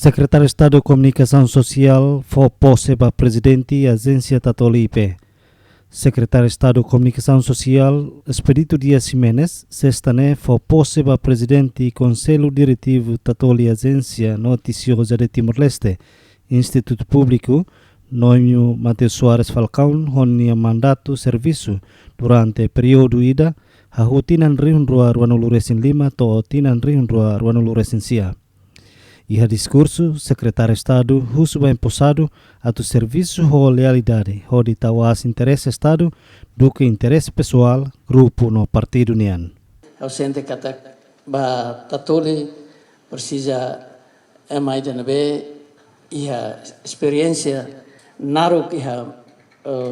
Secretário de Estado de Comunicação Social foi posse para presidente da agência Tatoli IP. Secretário de Estado de Comunicação Social, Espírito Dias Jimenez, sexta-feira foi posse para presidente do Conselho Diretivo Tatoli Agência Noticiosa de Timor-Leste, Instituto Público, Noimio Mateus Soares Falcão, onde mandato serviço durante o período ida, a rotina Rihundrua Ruanuluresin Lima, to tinan Rihundrua Ruanuluresin Sia. E a discurso, secretário de Estado, Russo empossado a do serviço ou lealidade, onde tawas interesse Estado do que interesse pessoal, grupo no Partido União. O sente kata ba Tatoli precisa mais de nebe e a experiência naru que a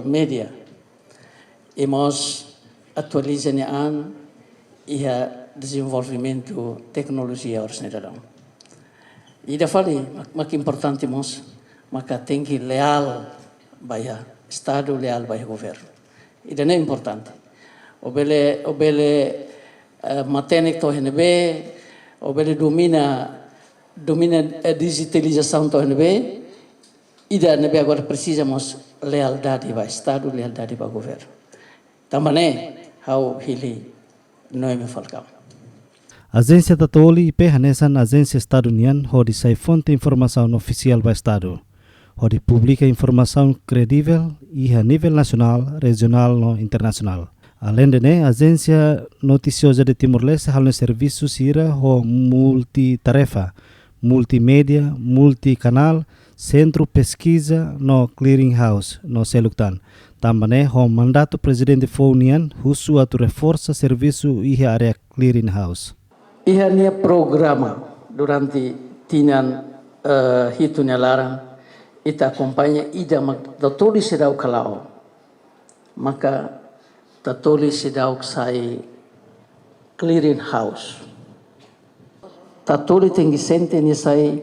média. E nós atualizamos e a desenvolvimento tecnologia ocidental. E da fali, mas importante mos, maka tem que leal baya Estado leal baya governo. E da é importante. Obele matenik to henebe, obele domina a digitalização to henebe. E da nebe agora precisamos lealdade para Estado, lealdade para governo. Também how hili Noimio Falcão. A agência Tatoli IP hanesan agência Estado União, onde sai fonte informação oficial para Estado, onde publica informação credível e a nível nacional, regional e internacional. Além de a agência noticiosa de Timor-Leste há um serviço sira ou multitarefa, multimédia, multicanal, centro pesquisa no clearing house no Seluktan. Também o mandato presidente da União, Russo a reforça serviço e a área clearing house. Ia programa durante tinan hitunya larang ita acompanha ida tatoli sedau kalau maka tatoli sedau sai clearing house tatoli tinggi sente ni sai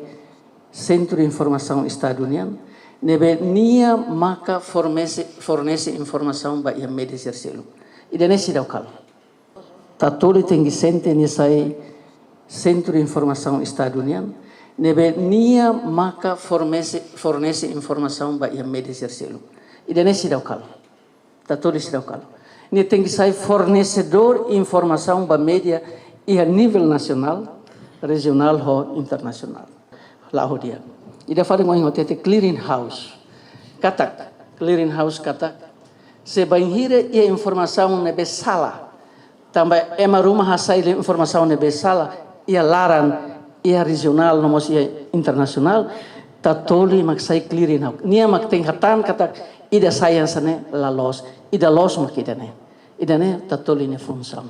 centro de informação Estado União nebe nia maka fornece informação ba ia media sercelo ida ne sedau kalau tatoli tinggi sente ni sai Centro de Informação Estado União, nebe nia maka fornece informação ba ia media sercelo. E daí se dá o calo. Tatoli se dá o calo. Ni tem que sair fornecedor informação ba media e a nível nacional, regional ou internacional. Lá o dia. E da fala ngoi ngotete clearing house. Katak clearing house katak. Se banhira e informação nebe sala. Também é uma rumah hasai informação nebe sala. Ia laran, ia regional, nomos ia internasional, tatoli maksai clearing house. Nia mak tem hatan kata ida science ne la los, ida los mak ida ne tatoli ne função.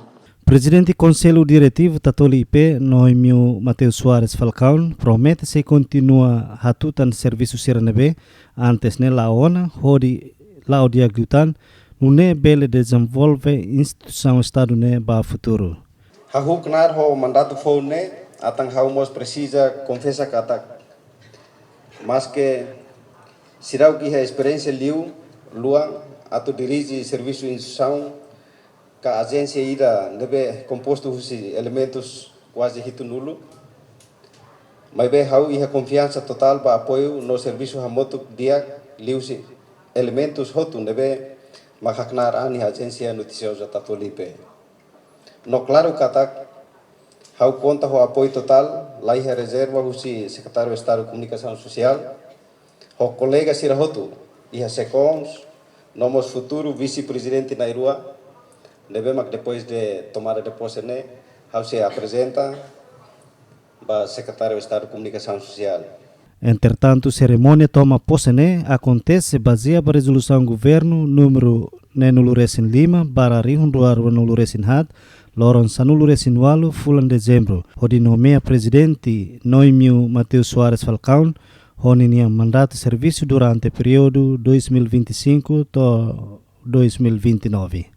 Presidente do Conselho Diretivo Tatoli IP, Noimio Mateus Soares Falcão, promete se continua hatutan serviço siranebe antes ne la ONA, hodi la odiaglutan, nune bele desenvolve instituição Estado ne ba futuro. Hahuknar ho mandato phone atang haumos precisa confessa kata mas que sirau que a experiência liu luang atau dirige serviço de instituição que a agência ida nebe composto de elementos quase hitunulo mas be hau e a confiança total para apoio no serviço hamoto dia liu se elementos hotu nebe makaknar ani agência noticiosa Tatoli IP. No claro kata hau conta o apoio total lá a reserva o secretário de Estado de Comunicação Social o colega Sirahotu e a Secons nomos futuro vice-presidente na Irua devemos depois de tomada de posse né hau se apresenta para secretário de Estado de Comunicação Social. Entretanto, cerimônia toma posse acontece baseada na resolução do governo número Nenuluresin Lima para Rihunduar Renuluresin Had Loron Sanuluresin Walu fulan dezembro, onde nomeia presidente Noimio Mateus Soares Falcão, onde tinha mandato de serviço durante o período 2025 a 2029.